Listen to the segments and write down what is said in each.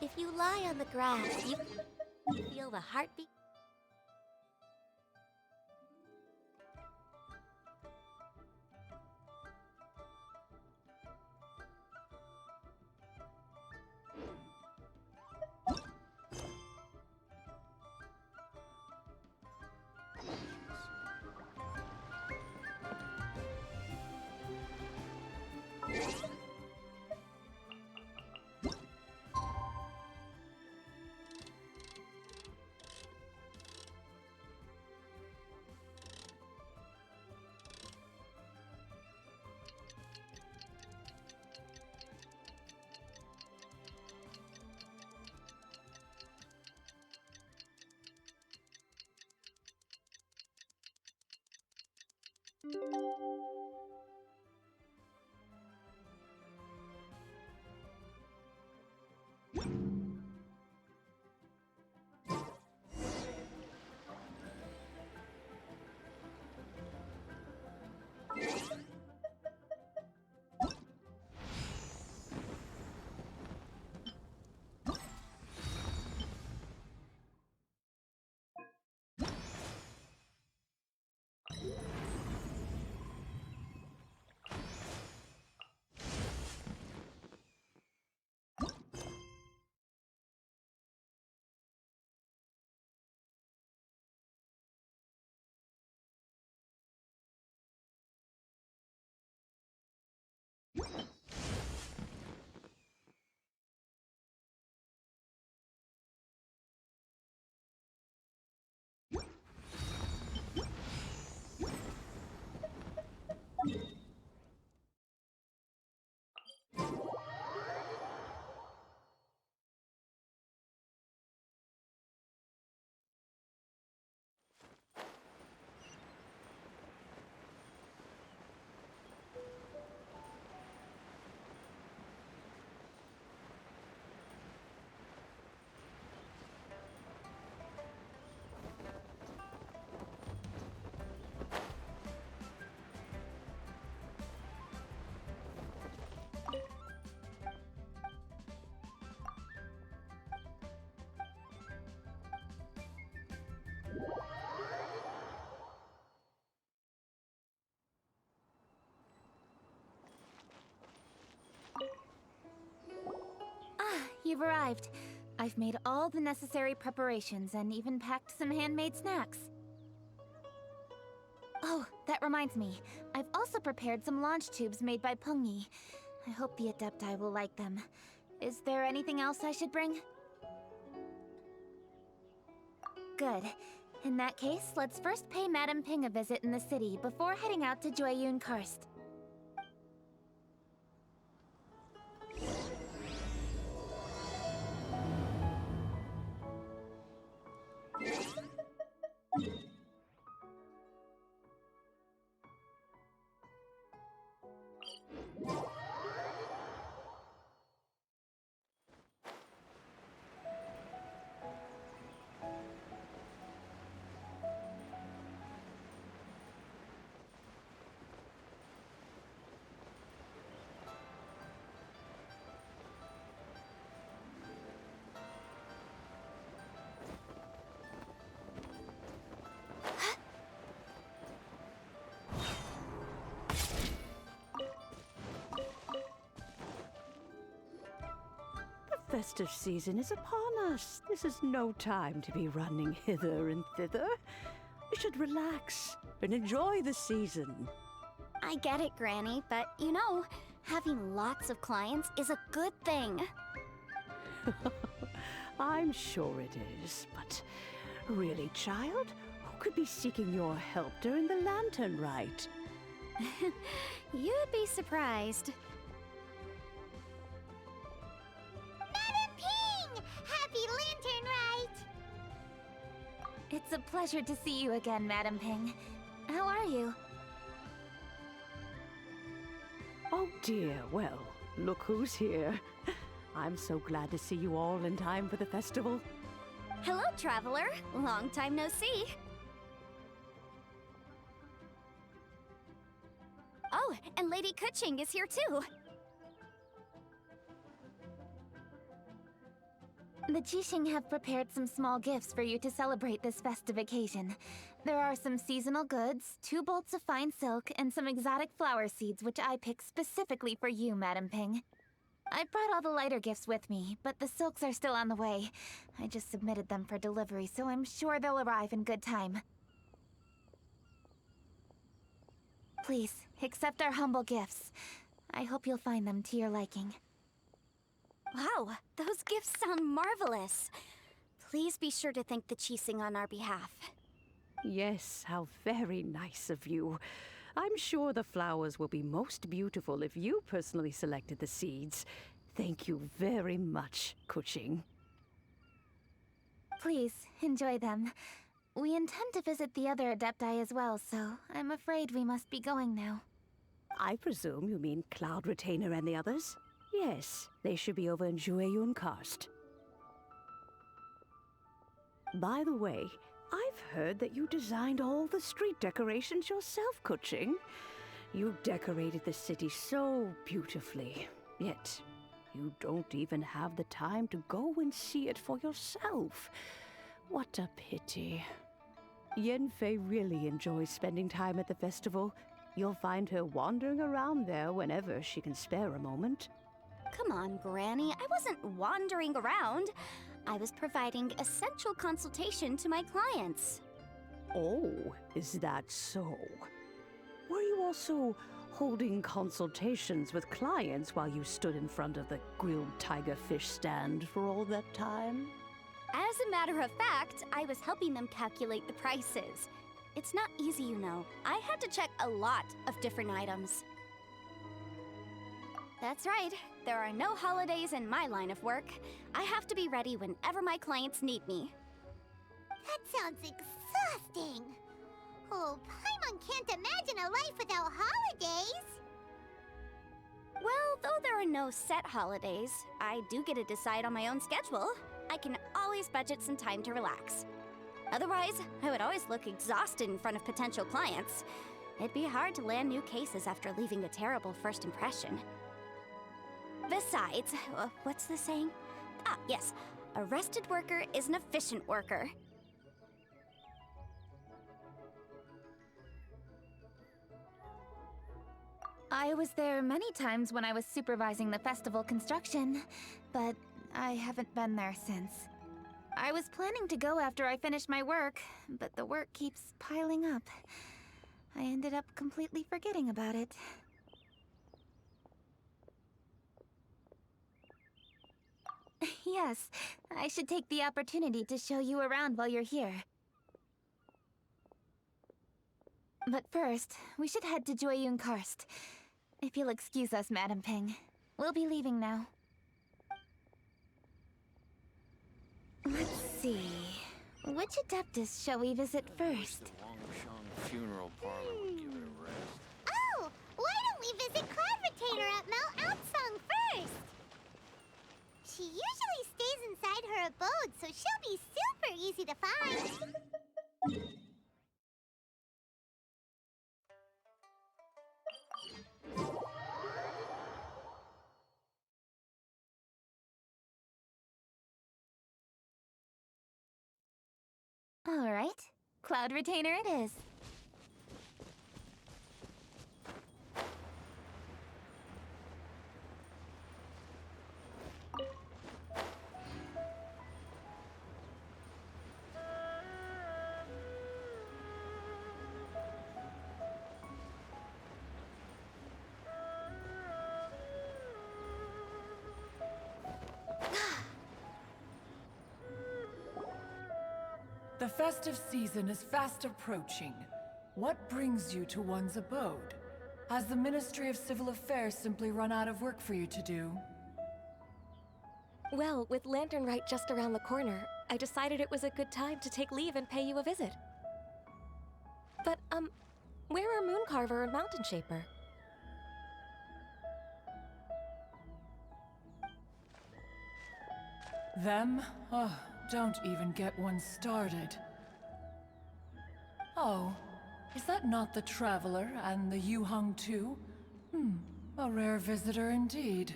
If you lie on the grass, you feel the heartbeat. You've arrived. I've made all the necessary preparations and even packed some handmade snacks. Oh, that reminds me. I've also prepared some launch tubes made by Pengyi. I hope the Adepti will like them. Is there anything else I should bring? Good. In that case, let's first pay Madame Ping a visit in the city before heading out to Jueyun Karst. The festive season is upon us. This is no time to be running hither and thither. We should relax and enjoy the season. I get it, Granny, but you know, having lots of clients is a good thing. I'm sure it is, but really, child, who could be seeking your help during the lantern rite? You'd be surprised. Madam Ping! Happy Lantern Rite! It's a pleasure to see you again, Madame Ping. How are you? Oh dear, well, look who's here. I'm so glad to see you all in time for the festival. Hello, traveler. Long time no see. Oh, and Lady Kuching is here too. The Qixing have prepared some small gifts for you to celebrate this festive occasion. There are some seasonal goods, 2 bolts of fine silk, and some exotic flower seeds which I picked specifically for you, Madame Ping. I brought all the lighter gifts with me, but the silks are still on the way. I just submitted them for delivery, so I'm sure they'll arrive in good time. Please, accept our humble gifts. I hope you'll find them to your liking. Wow, those gifts sound marvelous. Please be sure to thank the Qixing on our behalf. Yes, how very nice of you. I'm sure the flowers will be most beautiful if you personally selected the seeds. Thank you very much, Kuching. Please, enjoy them. We intend to visit the other Adepti as well, so I'm afraid we must be going now. I presume you mean Cloud Retainer and the others? Yes, they should be over in Jueyun Karst. By the way, I've heard that you designed all the street decorations yourself, Kuching. You decorated the city so beautifully, yet you don't even have the time to go and see it for yourself. What a pity. Yanfei really enjoys spending time at the festival. You'll find her wandering around there whenever she can spare a moment. Come on, Granny. I wasn't wandering around. I was providing essential consultation to my clients. Oh, is that so? Were you also holding consultations with clients while you stood in front of the grilled tiger fish stand for all that time? As a matter of fact, I was helping them calculate the prices. It's not easy, you know. I had to check a lot of different items. That's right. There are no holidays in my line of work. I have to be ready whenever my clients need me. That sounds exhausting. Oh, Paimon can't imagine a life without holidays. Well, though there are no set holidays, I do get to decide on my own schedule. I can always budget some time to relax. Otherwise, I would always look exhausted in front of potential clients. It'd be hard to land new cases after leaving a terrible first impression. Besides, what's the saying? Ah, yes. A rested worker is an efficient worker. I was there many times when I was supervising the festival construction, but I haven't been there since. I was planning to go after I finished my work, but the work keeps piling up. I ended up completely forgetting about it. Yes, I should take the opportunity to show you around while you're here. But first, we should head to Joyun Karst. If you'll excuse us, Madam Ping. We'll be leaving now. Let's see. Which Adeptus shall we visit first? Funeral parlor would give it a rest. Oh, why don't we visit Cloud Retainer at Mount Outsong first? She usually stays inside her abode, so she'll be super easy to find. All right. Cloud Retainer it is. The festive season is fast approaching. What brings you to one's abode? Has the Ministry of Civil Affairs simply run out of work for you to do? Well, with Lantern Rite just around the corner, I decided it was a good time to take leave and pay you a visit. But, where are Mooncarver and Mountain Shaper? Them? Oh, don't even get one started. Oh, is that not the Traveler and the Yuhung too? A rare visitor indeed.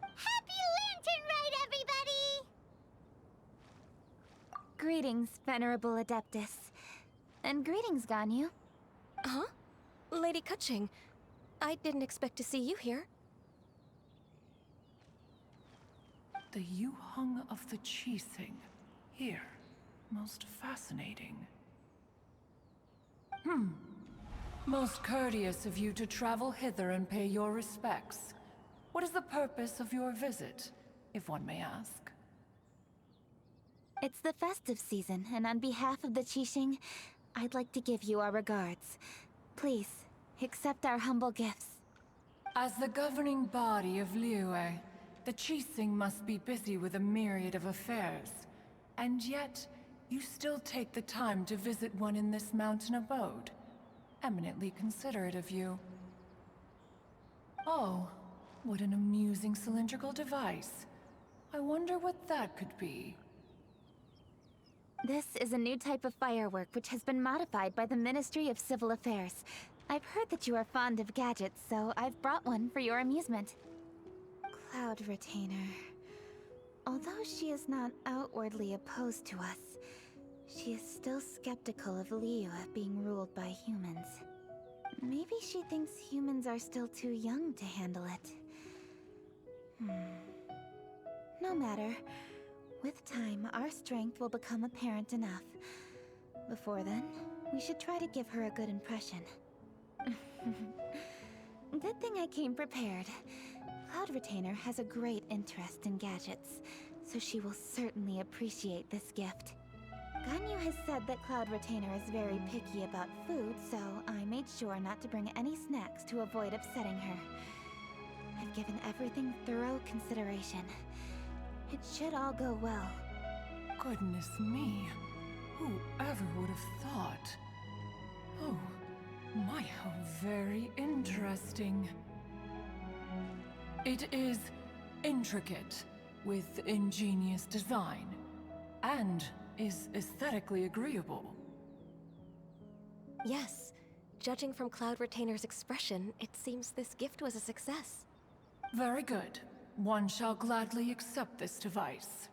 Happy Lantern Rite, everybody! Greetings, Venerable Adeptus. And greetings, Ganyu. Huh? Lady Kutching, I didn't expect to see you here. The Yuhung of the Qixing. Here. Most fascinating. Most courteous of you to travel hither and pay your respects. What is the purpose of your visit, if one may ask? It's the festive season, and on behalf of the Qixing, I'd like to give you our regards. Please, accept our humble gifts. As the governing body of Liyue, the Qixing must be busy with a myriad of affairs. And yet, you still take the time to visit one in this mountain abode. Eminently considerate of you. Oh, what an amusing cylindrical device. I wonder what that could be. This is a new type of firework which has been modified by the Ministry of Civil Affairs. I've heard that you are fond of gadgets, so I've brought one for your amusement. Cloud Retainer. Although she is not outwardly opposed to us, she is still skeptical of Liyue being ruled by humans. Maybe she thinks humans are still too young to handle it. No matter. With time, our strength will become apparent enough. Before then, we should try to give her a good impression. Good thing I came prepared. Cloud Retainer has a great interest in gadgets, so she will certainly appreciate this gift. Ganyu has said that Cloud Retainer is very picky about food, so I made sure not to bring any snacks to avoid upsetting her. I've given everything thorough consideration. It should all go well. Goodness me. Whoever would have thought? Oh, my, how very interesting. It is intricate, with ingenious design, and is aesthetically agreeable. Yes. Judging from Cloud Retainer's expression, it seems this gift was a success. Very good. One shall gladly accept this device.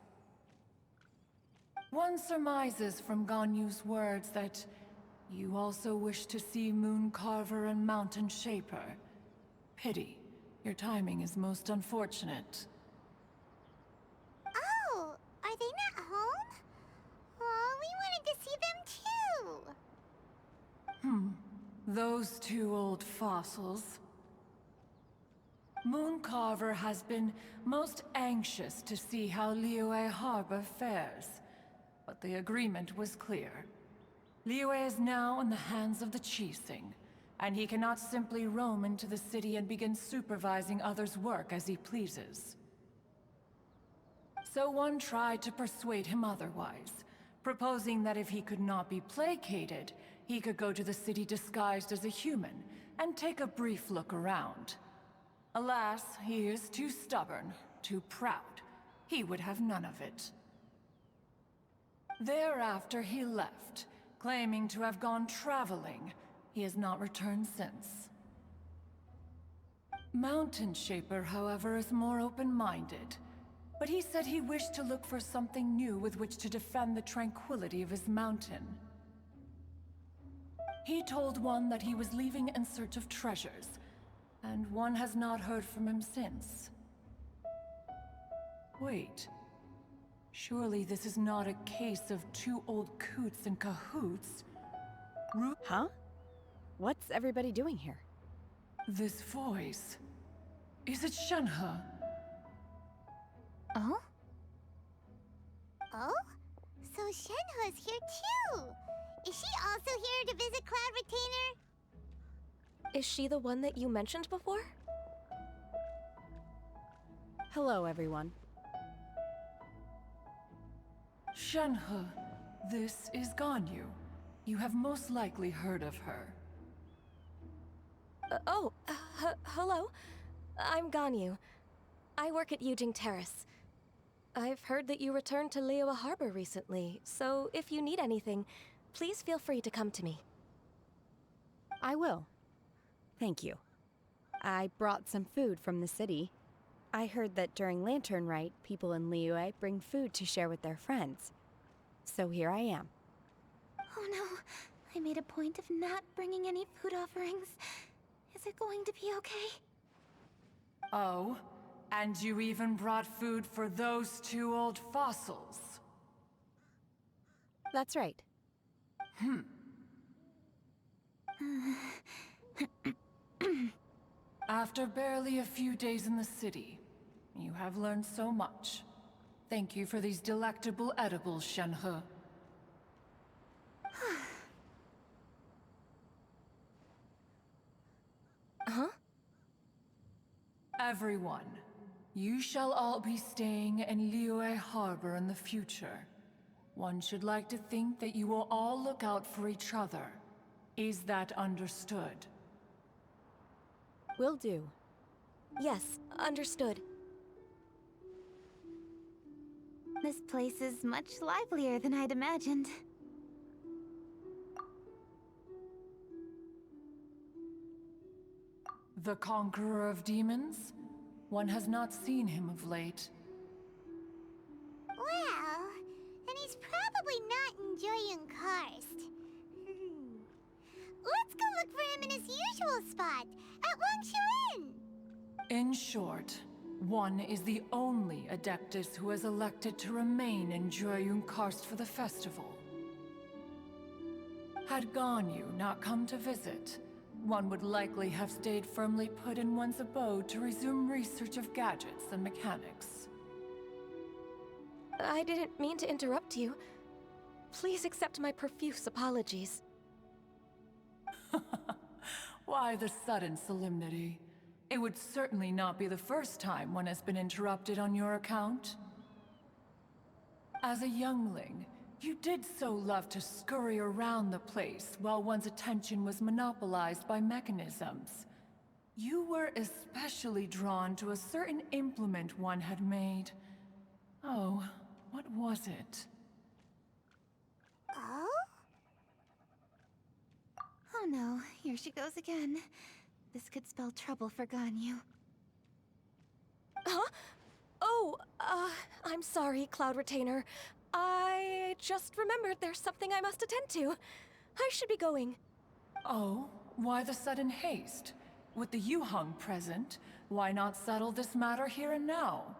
One surmises from Ganyu's words that you also wish to see Mooncarver and Mountain Shaper. Pity. Your timing is most unfortunate. Oh, are they not home? Oh, we wanted to see them too. Those two old fossils. Mooncarver has been most anxious to see how Liyue Harbor fares, but the agreement was clear. Liyue is now in the hands of the Qixing, and he cannot simply roam into the city and begin supervising others' work as he pleases. So one tried to persuade him otherwise, proposing that if he could not be placated, he could go to the city disguised as a human and take a brief look around. Alas, he is too stubborn, too proud. He would have none of it. Thereafter he left, claiming to have gone traveling. He has not returned since. Mountain Shaper, however, is more open-minded. But he said he wished to look for something new with which to defend the tranquility of his mountain. He told one that he was leaving in search of treasures, and one has not heard from him since. Wait. Surely this is not a case of two old coots in cahoots. Huh? What's everybody doing here? This voice... Is it Shenhe? Oh? Oh? So Shenhe's here too! Is she also here to visit Cloud Retainer? Is she the one that you mentioned before? Hello, everyone. Shenhe, this is Ganyu. You have most likely heard of her. Hello. I'm Ganyu. I work at Yujing Terrace. I've heard that you returned to Liyue Harbor recently, so if you need anything, please feel free to come to me. I will. Thank you. I brought some food from the city. I heard that during Lantern Rite, people in Liyue bring food to share with their friends. So here I am. Oh no, I made a point of not bringing any food offerings. Is it going to be okay? Oh, and you even brought food for those two old fossils. That's right. After barely a few days in the city, you have learned so much. Thank you for these delectable edibles, Shenhe. Huh? Everyone, you shall all be staying in Liyue Harbor in the future. One should like to think that you will all look out for each other. Is that understood? Will do. Yes, understood. This place is much livelier than I'd imagined. The Conqueror of Demons? One has not seen him of late. Well, then he's probably not enjoying Karst. Let's go look for him in his usual spot, at Wangshu Inn! In short, one is the only Adeptus who has elected to remain in Jueyun Karst for the festival. Had Ganyu not come to visit, one would likely have stayed firmly put in one's abode to resume research of gadgets and mechanics. I didn't mean to interrupt you. Please accept my profuse apologies. Why the sudden solemnity? It would certainly not be the first time one has been interrupted on your account. As a youngling, you did so love to scurry around the place while one's attention was monopolized by mechanisms. You were especially drawn to a certain implement one had made. Oh, what was it? Oh? Oh no, here she goes again. This could spell trouble for Ganyu. Huh? Oh, I'm sorry, Cloud Retainer. I just remembered there's something I must attend to. I should be going. Oh, why the sudden haste? With the Yuheng present, why not settle this matter here and now?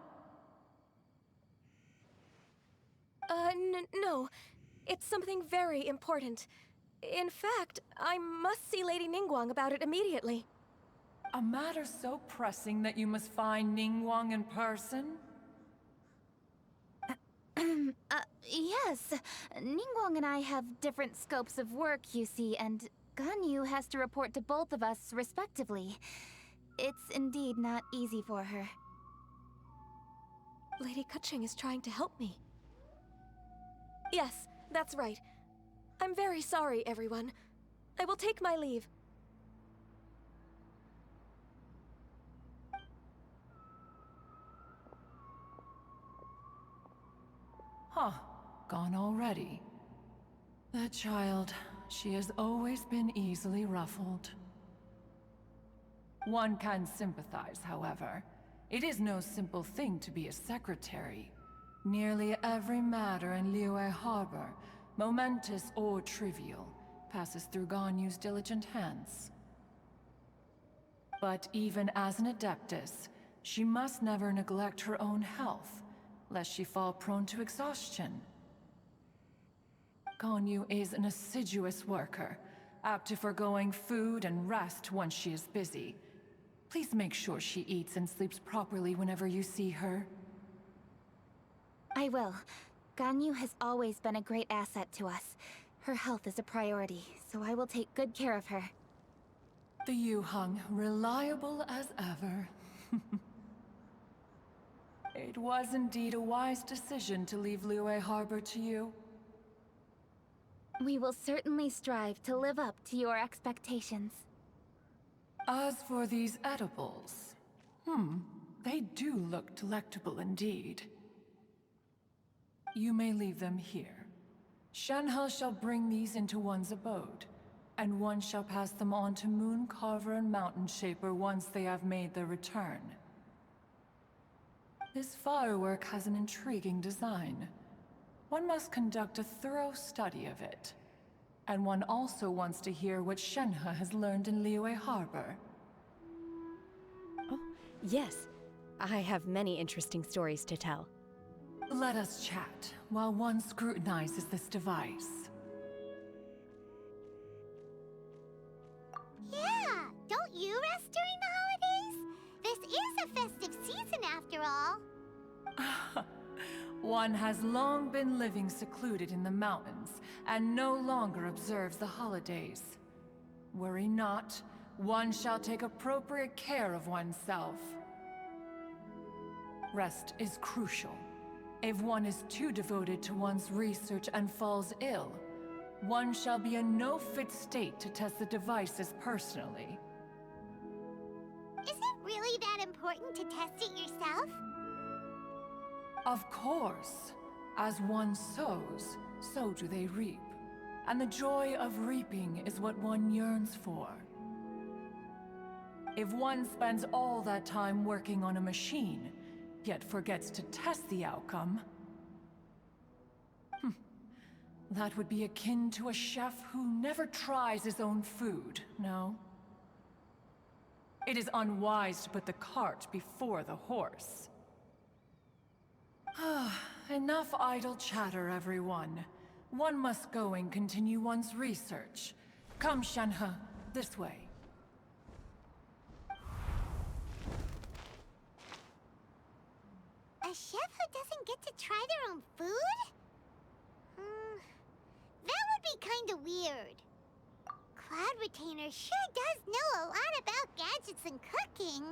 No. It's something very important. In fact, I must see Lady Ningguang about it immediately. A matter so pressing that you must find Ningguang in person? Yes. Ningguang and I have different scopes of work, you see, and Ganyu has to report to both of us respectively. It's indeed not easy for her. Lady Keqing is trying to help me. Yes, that's right. I'm very sorry, everyone. I will take my leave. Huh. Gone already. That child, she has always been easily ruffled. One can sympathize, however. It is no simple thing to be a secretary. Nearly every matter in Liyue Harbor, momentous or trivial, passes through Ganyu's diligent hands. But even as an adeptus, she must never neglect her own health, lest she fall prone to exhaustion. Ganyu is an assiduous worker, apt to forgoing food and rest once she is busy. Please make sure she eats and sleeps properly whenever you see her. I will. Ganyu has always been a great asset to us. Her health is a priority, so I will take good care of her. The Yuheng, reliable as ever. It was indeed a wise decision to leave Liyue Harbor to you. We will certainly strive to live up to your expectations. As for these edibles, they do look delectable indeed. You may leave them here. Shenhe shall bring these into one's abode, and one shall pass them on to Mooncarver and Mountain Shaper once they have made their return. This firework has an intriguing design. One must conduct a thorough study of it. And one also wants to hear what Shenhe has learned in Liyue Harbor. Oh, yes. I have many interesting stories to tell. Let us chat while one scrutinizes this device. Yeah, don't you rest during the holidays? This is a festive season after all. One has long been living secluded in the mountains and no longer observes the holidays. Worry not, one shall take appropriate care of oneself. Rest is crucial. If one is too devoted to one's research and falls ill, one shall be in no fit state to test the devices personally. Is it really that important to test it yourself? Of course. As one sows, so do they reap. And the joy of reaping is what one yearns for. If one spends all that time working on a machine, yet forgets to test the outcome, that would be akin to a chef who never tries his own food, no? It is unwise to put the cart before the horse. Enough idle chatter, everyone. One must go and continue one's research. Come, Shenhe, this way. A chef who doesn't get to try their own food? That would be kinda weird. Cloud Retainer sure does know a lot about gadgets and cooking.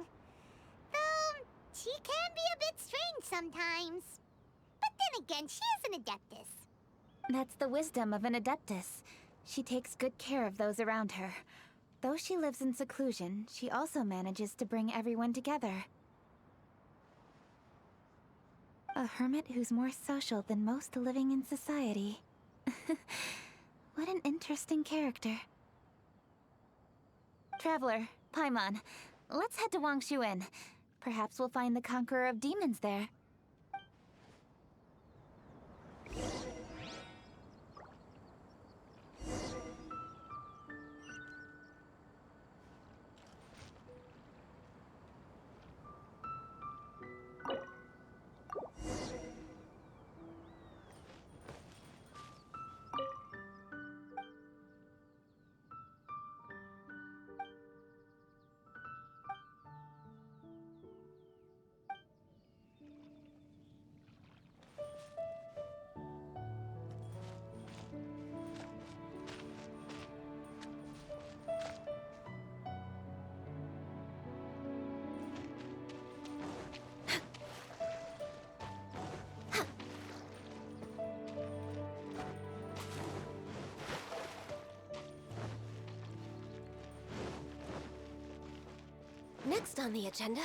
Though, she can be a bit strange sometimes. But then again, she is an adeptus. That's the wisdom of an adeptus. She takes good care of those around her. Though she lives in seclusion, she also manages to bring everyone together. A hermit who's more social than most living in society. What an interesting character. Traveler, Paimon, let's head to Wangshu Inn. Perhaps we'll find the Conqueror of Demons there. Next on the agenda...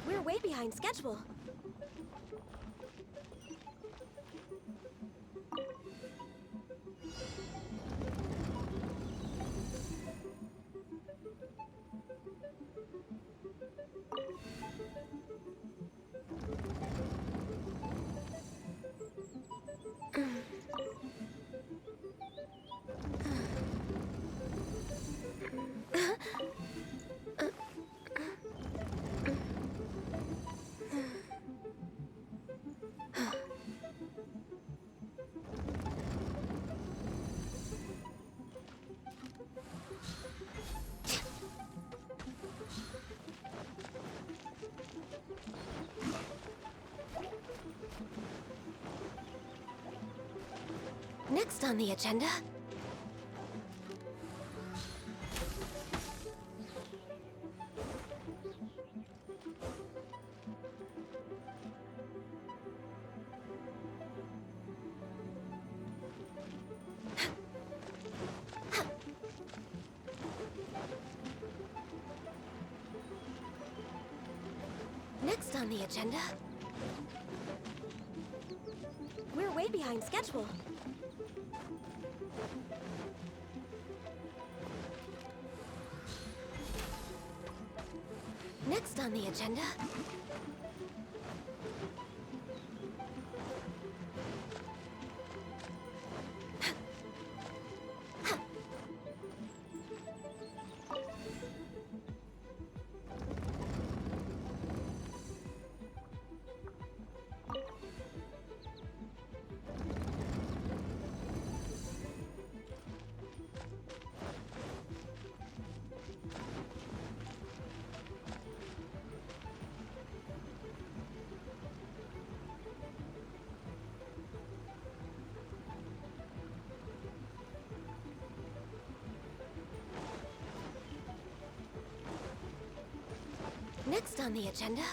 We're way behind schedule. Next on the agenda... on the agenda? We're way behind schedule. Next on the agenda. Next on the agenda.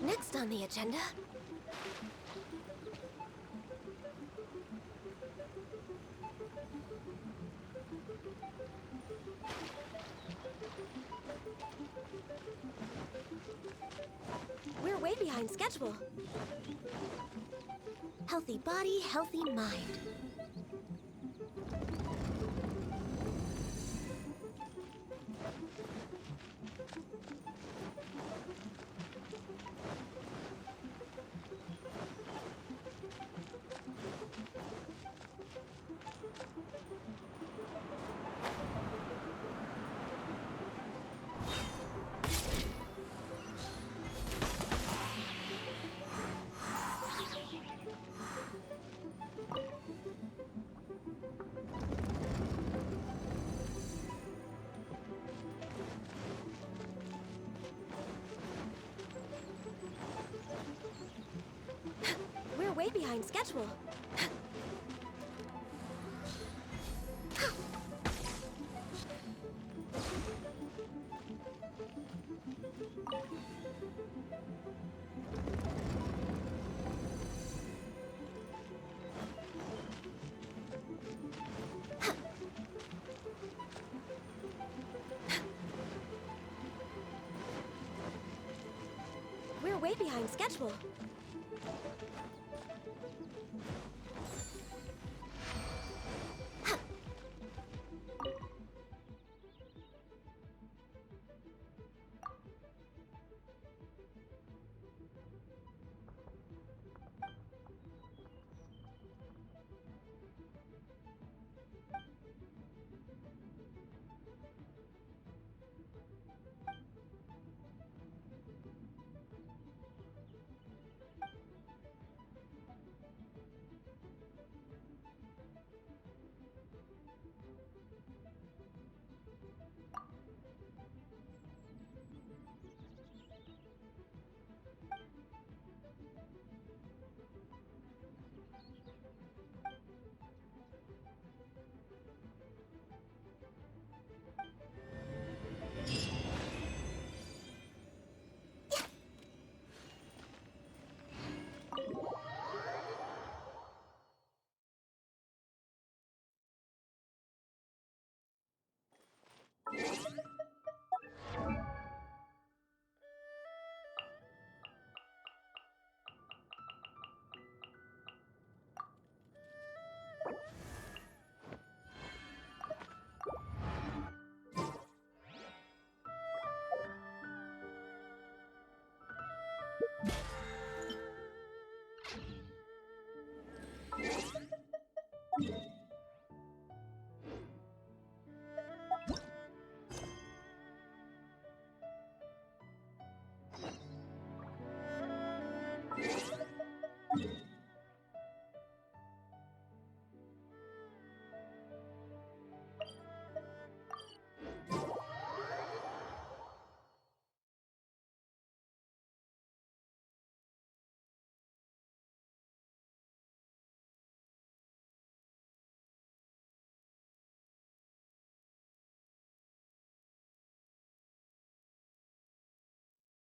Next on the agenda. We're way behind schedule. Healthy body, healthy mind. We're way behind schedule. We're way behind schedule.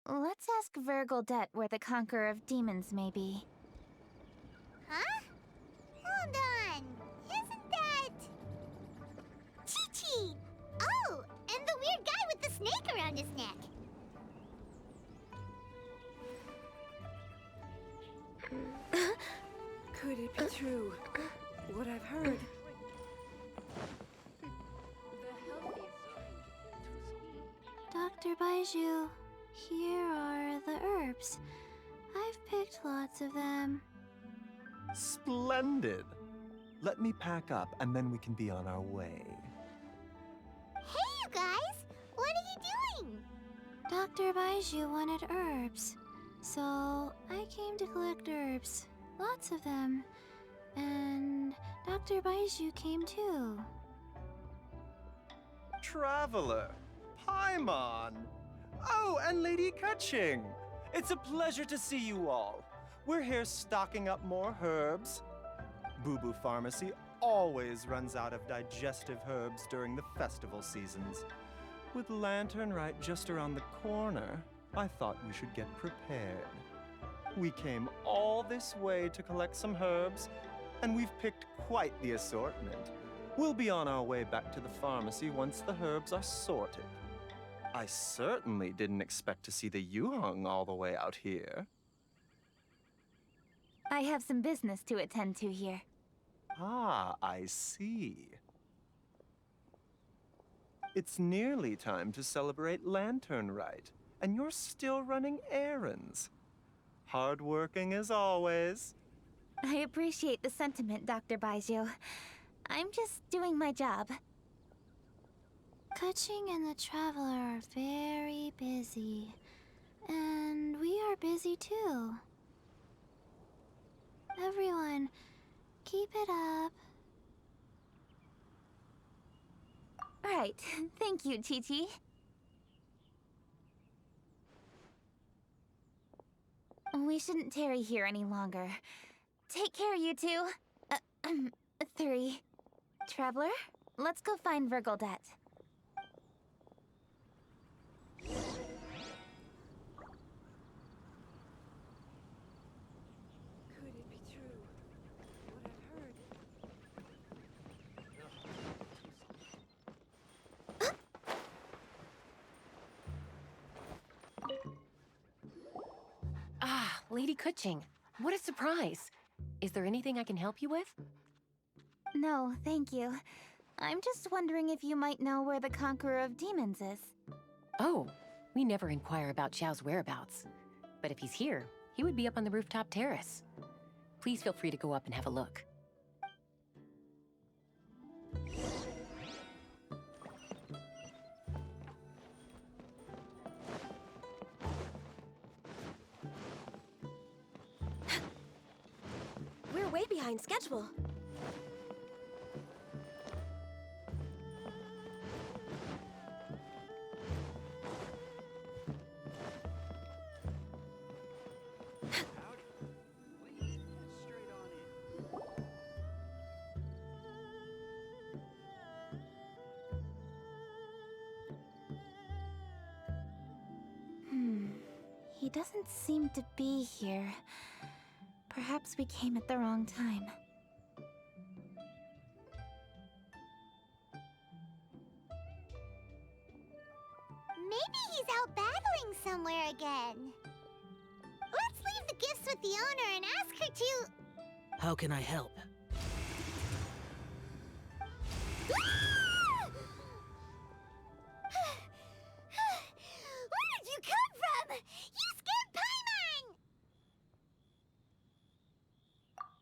Let's ask Vergildet where the Conqueror of Demons may be. Huh? Hold on. Isn't that... Chi-Chi! Oh, and the weird guy with the snake around his neck. Could it be true? What I've heard? Dr. Baiju, here are the herbs. I've picked lots of them. Splendid! Let me pack up and then we can be on our way. Hey, you guys! What are you doing? Dr. Baiju wanted herbs, so I came to collect herbs. Lots of them. And Dr. Baiju came too. Traveler! Paimon! Oh, and Lady Kaching! It's a pleasure to see you all. We're here stocking up more herbs. Boo Boo Pharmacy always runs out of digestive herbs during the festival seasons. With Lantern right just around the corner, I thought we should get prepared. We came all this way to collect some herbs, and we've picked quite the assortment. We'll be on our way back to the pharmacy once the herbs are sorted. I certainly didn't expect to see the Yuheng all the way out here. I have some business to attend to here. Ah, I see. It's nearly time to celebrate Lantern Rite, and you're still running errands. Hardworking as always. I appreciate the sentiment, Dr. Baiju. I'm just doing my job. Kaching and the Traveler are very busy. And we are busy too. Everyone, keep it up. Right. Thank you, Chi-Chi. We shouldn't tarry here any longer. Take care, you two. 3. Traveler, let's go find Vergildet. Could it be true? What I've heard? Ah, Lady Kuching. What a surprise. Is there anything I can help you with? No, thank you. I'm just wondering if you might know where the Conqueror of Demons is. Oh, we never inquire about Xiao's whereabouts. But if he's here, he would be up on the rooftop terrace. Please feel free to go up and have a look. We're way behind schedule. He doesn't seem to be here. Perhaps we came at the wrong time. going somewhere again. Let's leave the gifts with the owner and ask her to... How can I help? Where did you come from? You scared Paimon!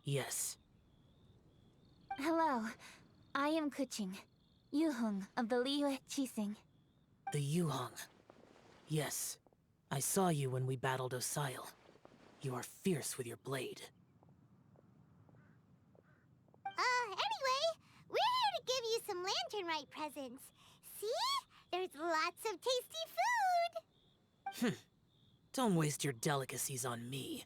Yes. Hello, I am Kuching, Yuhung of the Liyue Chising. The Yuhong. Yes. I saw you when we battled Osile. You are fierce with your blade. Anyway, we're here to give you some Lantern Rite presents. See? There's lots of tasty food! Don't waste your delicacies on me.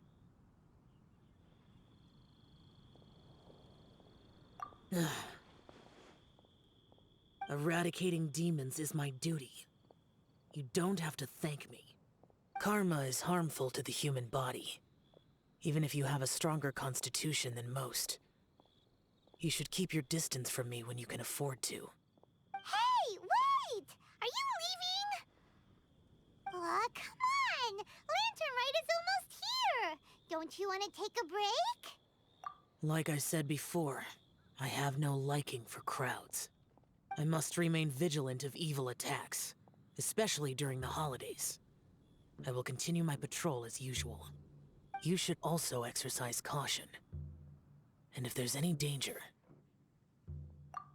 Eradicating demons is my duty. You don't have to thank me. Karma is harmful to the human body, even if you have a stronger constitution than most. You should keep your distance from me when you can afford to. Hey, wait! Are you leaving? Aw, come on! Lantern Rite is almost here! Don't you want to take a break? Like I said before, I have no liking for crowds. I must remain vigilant of evil attacks, especially during the holidays. I will continue my patrol as usual. You should also exercise caution. And if there's any danger...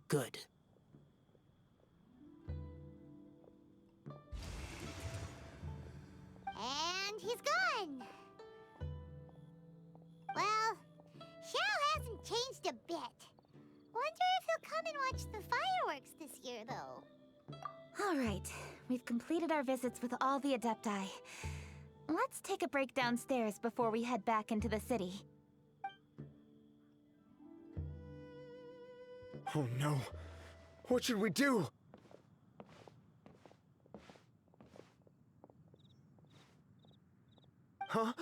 Good. And he's gone! Well, Xiao hasn't changed a bit. Wonder if he'll come and watch the fireworks this year, though. All right, we've completed our visits with all the Adepti. Let's take a break downstairs before we head back into the city. Oh no. What should we do? Huh?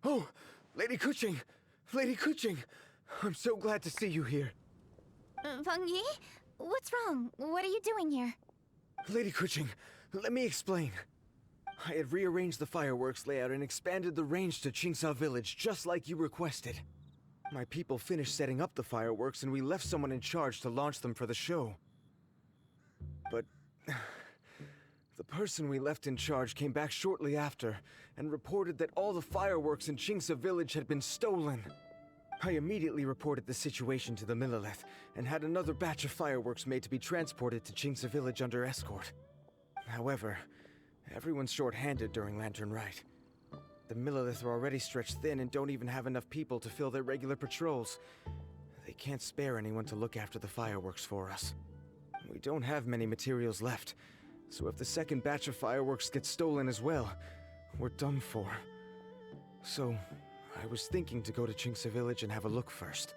Oh, Lady Kuching! Lady Kuching! I'm so glad to see you here. Feng Yi? What's wrong? What are you doing here? Lady Kuching, let me explain. I had rearranged the fireworks layout and expanded the range to Qingsa Village, just like you requested. My people finished setting up the fireworks and we left someone in charge to launch them for the show. But... the person we left in charge came back shortly after and reported that all the fireworks in Qingsa Village had been stolen. I immediately reported the situation to the Millelith and had another batch of fireworks made to be transported to Qingsa Village under escort. However, everyone's short-handed during Lantern Rite. The Millelith are already stretched thin and don't even have enough people to fill their regular patrols. They can't spare anyone to look after the fireworks for us. We don't have many materials left, so if the second batch of fireworks gets stolen as well, we're done for. So, I was thinking to go to Qingsa Village and have a look first.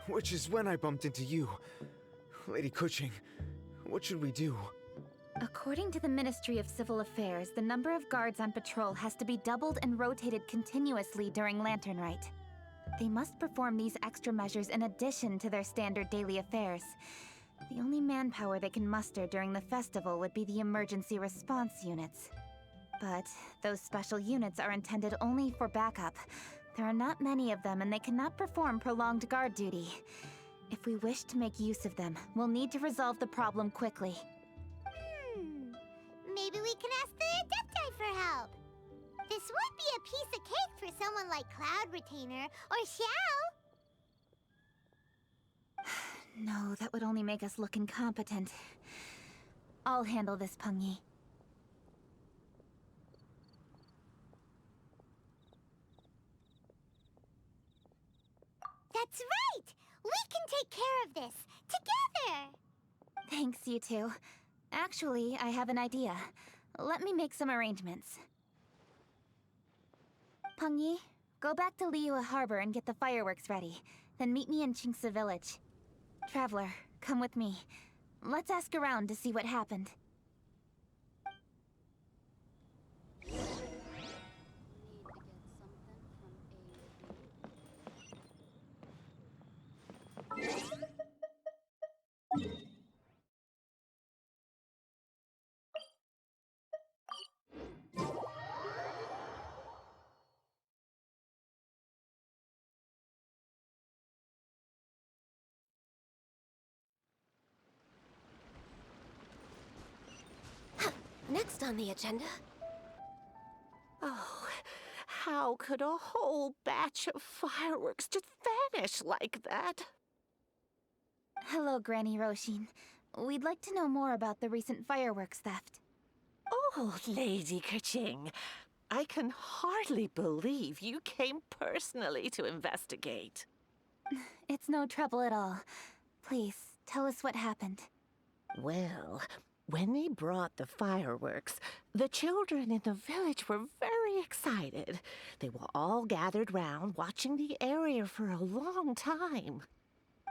Which is when I bumped into you. Lady Kuching, what should we do? According to the Ministry of Civil Affairs, the number of guards on patrol has to be doubled and rotated continuously during Lantern Rite. They must perform these extra measures in addition to their standard daily affairs. The only manpower they can muster during the festival would be the emergency response units. But those special units are intended only for backup. There are not many of them and they cannot perform prolonged guard duty. If we wish to make use of them, we'll need to resolve the problem quickly. Maybe we can ask the Adepti for help. This would be a piece of cake for someone like Cloud Retainer or Xiao. No, that would only make us look incompetent. I'll handle this, Peng Yi. That's right! We can take care of this, together! Thanks, you two. Actually, I have an idea. Let me make some arrangements. Peng Yi, go back to Liyue Harbor and get the fireworks ready. Then meet me in Qingsa Village. Traveler, come with me. Let's ask around to see what happened. Next on the agenda... Oh, how could a whole batch of fireworks just vanish like that? Hello, Granny Roshin. We'd like to know more about the recent fireworks theft. Oh, Lady Kaching, I can hardly believe you came personally to investigate. It's no trouble at all. Please, tell us what happened. Well, when they brought the fireworks, the children in the village were very excited. They were all gathered round, watching the area for a long time.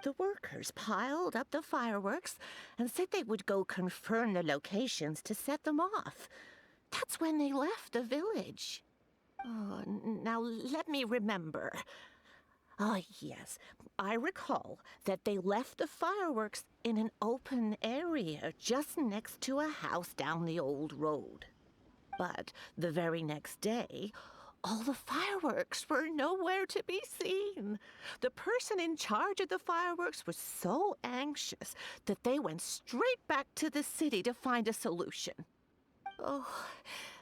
The workers piled up the fireworks and said they would go confirm the locations to set them off. That's when they left the village. Oh, now let me remember. Ah, yes, I recall that they left the fireworks in an open area just next to a house down the old road. But the very next day, all the fireworks were nowhere to be seen. The person in charge of the fireworks was so anxious that they went straight back to the city to find a solution. Oh,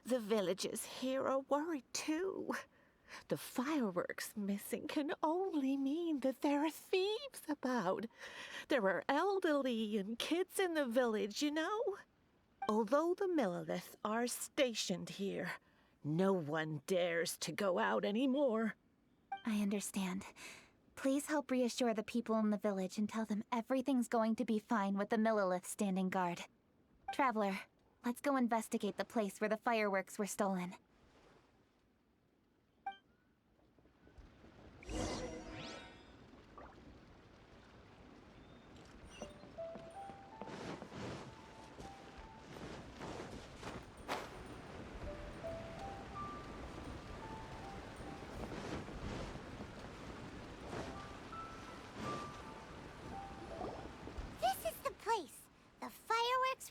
the villagers here are worried too. The fireworks missing can only mean that there are thieves about. There are elderly and kids in the village, you know. Although the Milliliths are stationed here, no one dares to go out anymore. I understand. Please help reassure the people in the village and tell them everything's going to be fine with the Millilith standing guard. Traveler, let's go investigate the place where the fireworks were stolen.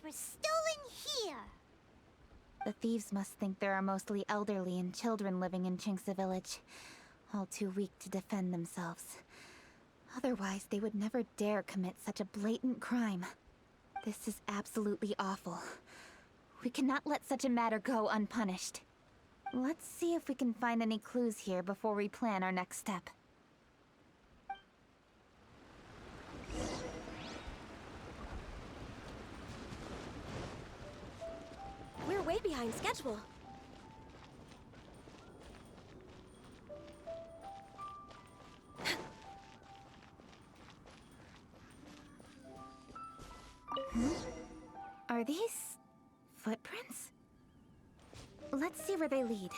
Were stolen here. The thieves must think there are mostly elderly and children living in Chinxa village, all too weak to defend themselves. Otherwise, they would never dare commit such a blatant crime. This is absolutely awful. We cannot let such a matter go unpunished. Let's see if we can find any clues here before we plan our next step. We're way behind schedule. Are these footprints? Let's see where they lead.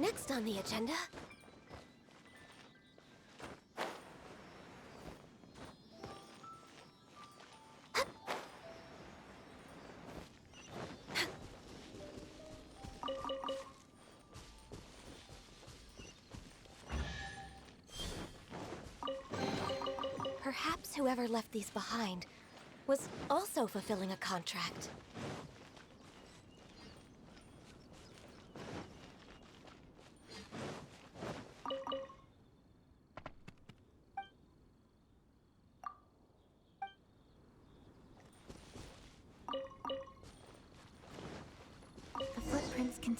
Next on the agenda... Perhaps whoever left these behind was also fulfilling a contract.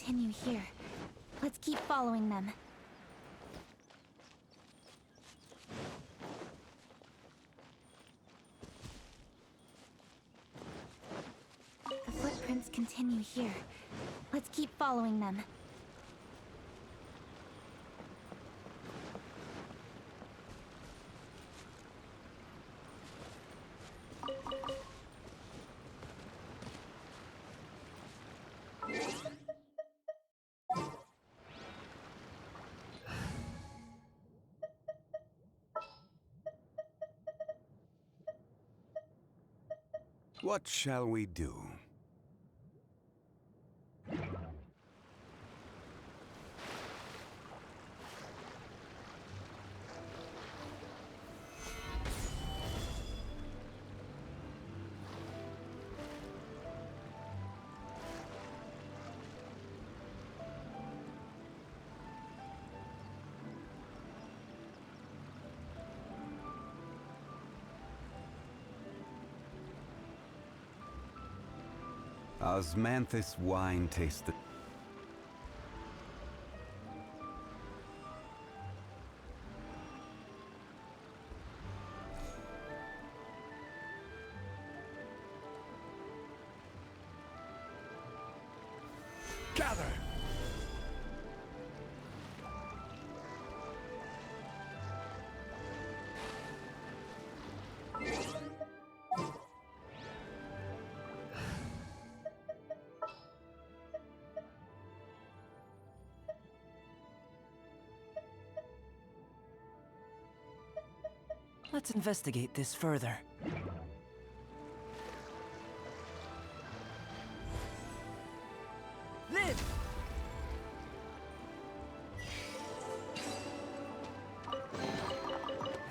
continue here. Let's keep following them. The footprints continue here. Let's keep following them. What shall we do? Osmanthus wine tasted. Gather! Let's investigate this further. Live!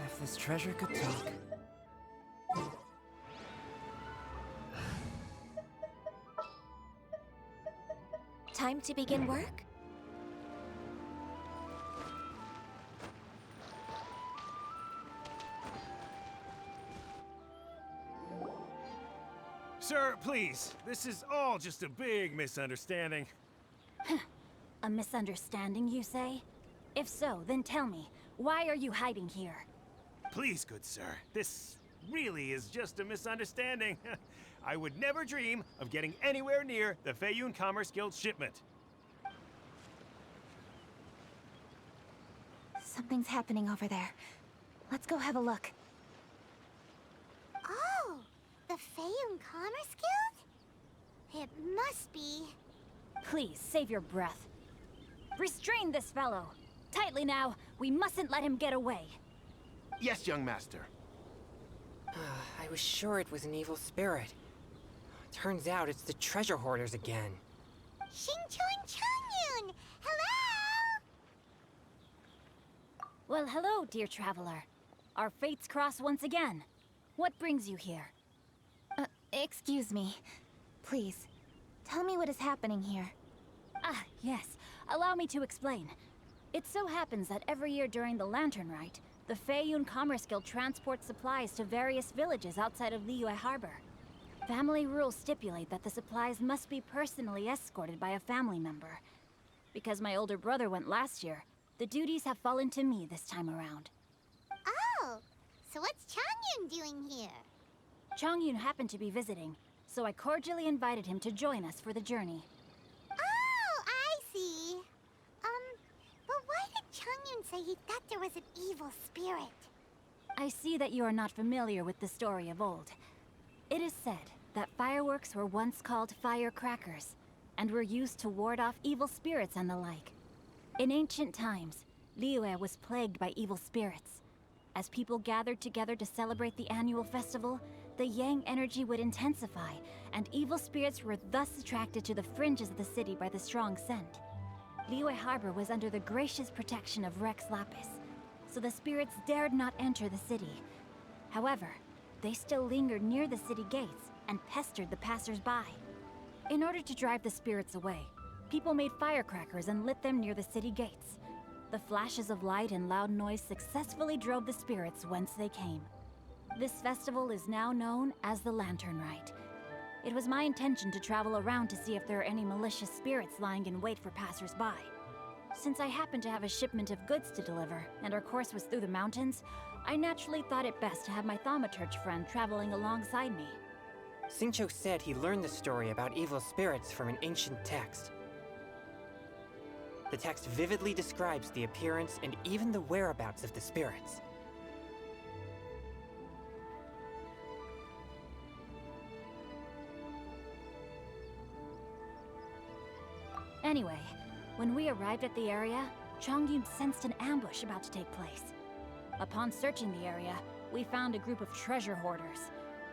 If this treasure could talk. Time to begin work? Sir, please. This is all just a big misunderstanding. A misunderstanding, you say? If so, then tell me, why are you hiding here? Please, good sir. This really is just a misunderstanding. I would never dream of getting anywhere near the Feiyun Commerce Guild shipment. Something's happening over there. Let's go have a look. Oh, the Feiyun Commerce Guild? It must be... Please, save your breath. Restrain this fellow. Tightly now, we mustn't let him get away. Yes, young master. I was sure it was an evil spirit. Turns out it's the treasure hoarders again. Xingchun Changyun! Hello! Well, hello, dear traveler. Our fates cross once again. What brings you here? Excuse me. Please, tell me what is happening here. Ah, yes. Allow me to explain. It so happens that every year during the Lantern Rite, the Feiyun Commerce Guild transports supplies to various villages outside of Liyue Harbor. Family rules stipulate that the supplies must be personally escorted by a family member. Because my older brother went last year, the duties have fallen to me this time around. Oh, so what's Changyun doing here? Changyun happened to be visiting, so I cordially invited him to join us for the journey. Oh, I see. But why did Changyun say he thought there was an evil spirit? I see that you are not familiar with the story of old. It is said that fireworks were once called firecrackers, and were used to ward off evil spirits and the like. In ancient times, Liyue was plagued by evil spirits. As people gathered together to celebrate the annual festival, the yang energy would intensify, and evil spirits were thus attracted to the fringes of the city by the strong scent. Liyue Harbor was under the gracious protection of Rex Lapis, so the spirits dared not enter the city. However, they still lingered near the city gates and pestered the passers-by. In order to drive the spirits away, people made firecrackers and lit them near the city gates. The flashes of light and loud noise successfully drove the spirits whence they came. This festival is now known as the Lantern Rite. It was my intention to travel around to see if there are any malicious spirits lying in wait for passers-by. Since I happened to have a shipment of goods to deliver, and our course was through the mountains, I naturally thought it best to have my thaumaturge friend traveling alongside me. Xingqiu said he learned the story about evil spirits from an ancient text. The text vividly describes the appearance and even the whereabouts of the spirits. Anyway, when we arrived at the area, Chongyun sensed an ambush about to take place. Upon searching the area, we found a group of treasure hoarders.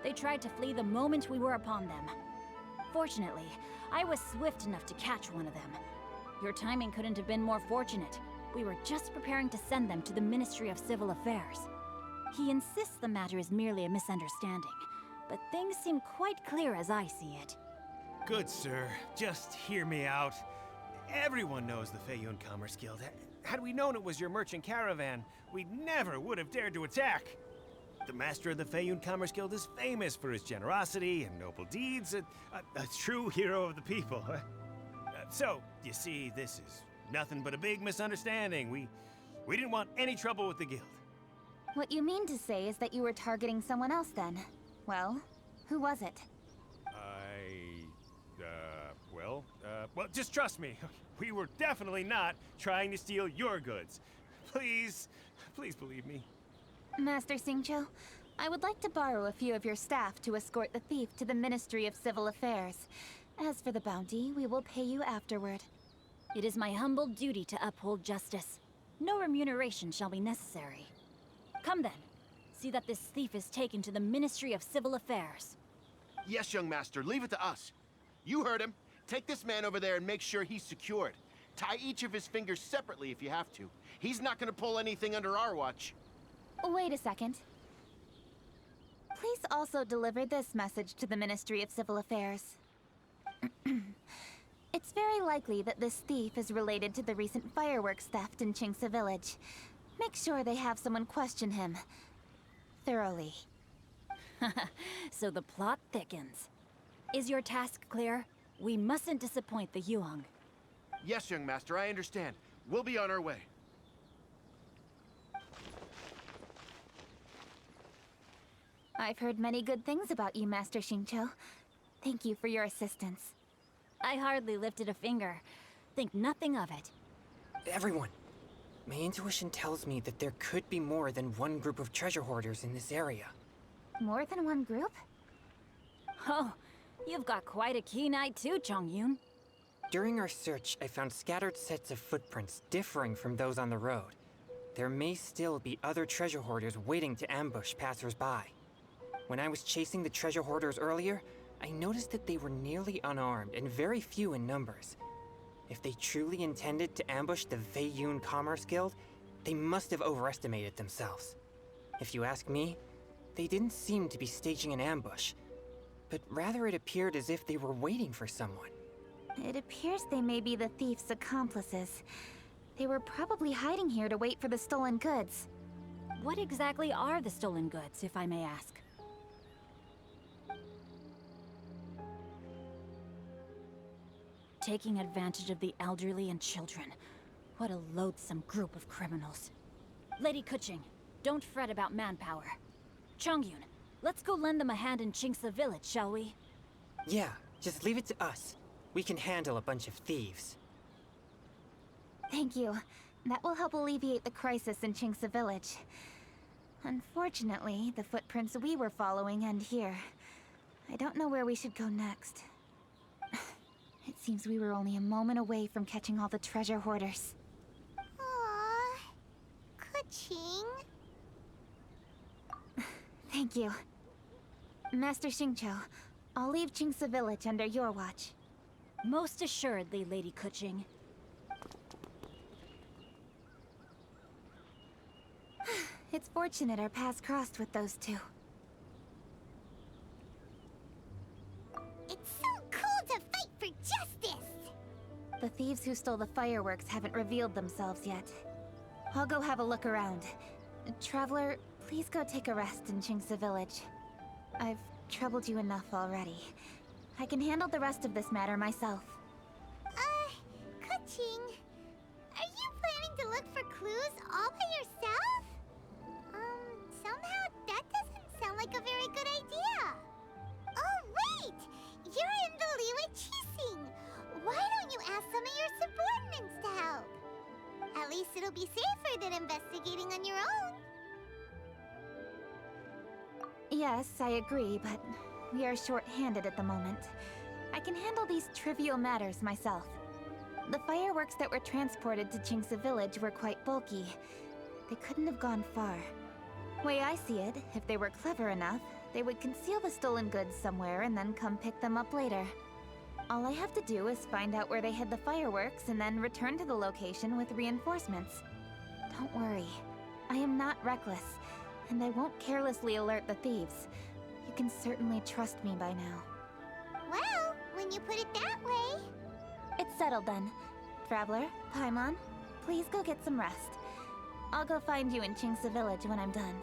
They tried to flee the moment we were upon them. Fortunately, I was swift enough to catch one of them. Your timing couldn't have been more fortunate. We were just preparing to send them to the Ministry of Civil Affairs. He insists the matter is merely a misunderstanding, but things seem quite clear as I see it. Good, sir. Just hear me out. Everyone knows the Feiyun Commerce Guild. Had we known it was your merchant caravan, we never would have dared to attack. The master of the Feiyun Commerce Guild is famous for his generosity and noble deeds, a true hero of the people. So, you see, this is nothing but a big misunderstanding. We didn't want any trouble with the guild. What you mean to say is that you were targeting someone else then? Well, who was it? Well, just trust me. We were definitely not trying to steal your goods. Please believe me. Master Xingqiu, I would like to borrow a few of your staff to escort the thief to the Ministry of Civil Affairs. As for the bounty, we will pay you afterward. It is my humble duty to uphold justice. No remuneration shall be necessary. Come then. See that this thief is taken to the Ministry of Civil Affairs. Yes, young master, leave it to us. You heard him. Take this man over there and make sure he's secured. Tie each of his fingers separately if you have to. He's not gonna pull anything under our watch. Wait a second. Please also deliver this message to the Ministry of Civil Affairs. It's very likely that this thief is related to the recent fireworks theft in Qingce Village. Make sure they have someone question him thoroughly. So the plot thickens. Is your task clear? We mustn't disappoint the Yuang. Yes, young master, I understand. We'll be on our way. I've heard many good things about you, Master Xingqiu. Thank you for your assistance. I hardly lifted a finger. Think nothing of it. Everyone, my intuition tells me that there could be more than one group of treasure hoarders in this area. More than one group? Oh, you've got quite a keen eye too, Chongyun. During our search, I found scattered sets of footprints differing from those on the road. There may still be other treasure hoarders waiting to ambush passers-by. When I was chasing the treasure hoarders earlier, I noticed that they were nearly unarmed and very few in numbers. If they truly intended to ambush the Feiyun Commerce Guild, they must have overestimated themselves. If you ask me, they didn't seem to be staging an ambush, but rather it appeared as if they were waiting for someone. It appears they may be the thief's accomplices. They were probably hiding here to wait for the stolen goods. What exactly are the stolen goods, if I may ask? Taking advantage of the elderly and children. What a loathsome group of criminals. Lady Keqing, don't fret about manpower. Chongyun, let's go lend them a hand in Qingce Village, shall we? Yeah, just leave it to us. We can handle a bunch of thieves. Thank you. That will help alleviate the crisis in Qingce Village. Unfortunately, the footprints we were following end here. I don't know where we should go next. It seems we were only a moment away from catching all the treasure hoarders. Aww. Keqing. Thank you. Master Xingqiu, I'll leave Qingce Village under your watch. Most assuredly, Lady Keqing. It's fortunate our paths crossed with those two. It's so cool to fight for justice! The thieves who stole the fireworks haven't revealed themselves yet. I'll go have a look around. Traveler, please go take a rest in Qingce Village. I've troubled you enough already. I can handle the rest of this matter myself. Kuching, are you planning to look for clues all by yourself? Somehow that doesn't sound like a very good idea. Oh, wait! You're in the Liyue Qixing. Why don't you ask some of your subordinates to help? At least it'll be safer than investigating on your own. Yes, I agree, but we are short-handed at the moment. I can handle these trivial matters myself. The fireworks that were transported to Qingce Village were quite bulky. They couldn't have gone far. Way I see it, if they were clever enough, they would conceal the stolen goods somewhere and then come pick them up later. All I have to do is find out where they hid the fireworks and then return to the location with reinforcements. Don't worry. I am not reckless, and I won't carelessly alert the thieves. You can certainly trust me by now. Well, when you put it that way... It's settled then. Traveler, Paimon, please go get some rest. I'll go find you in Qingce Village when I'm done.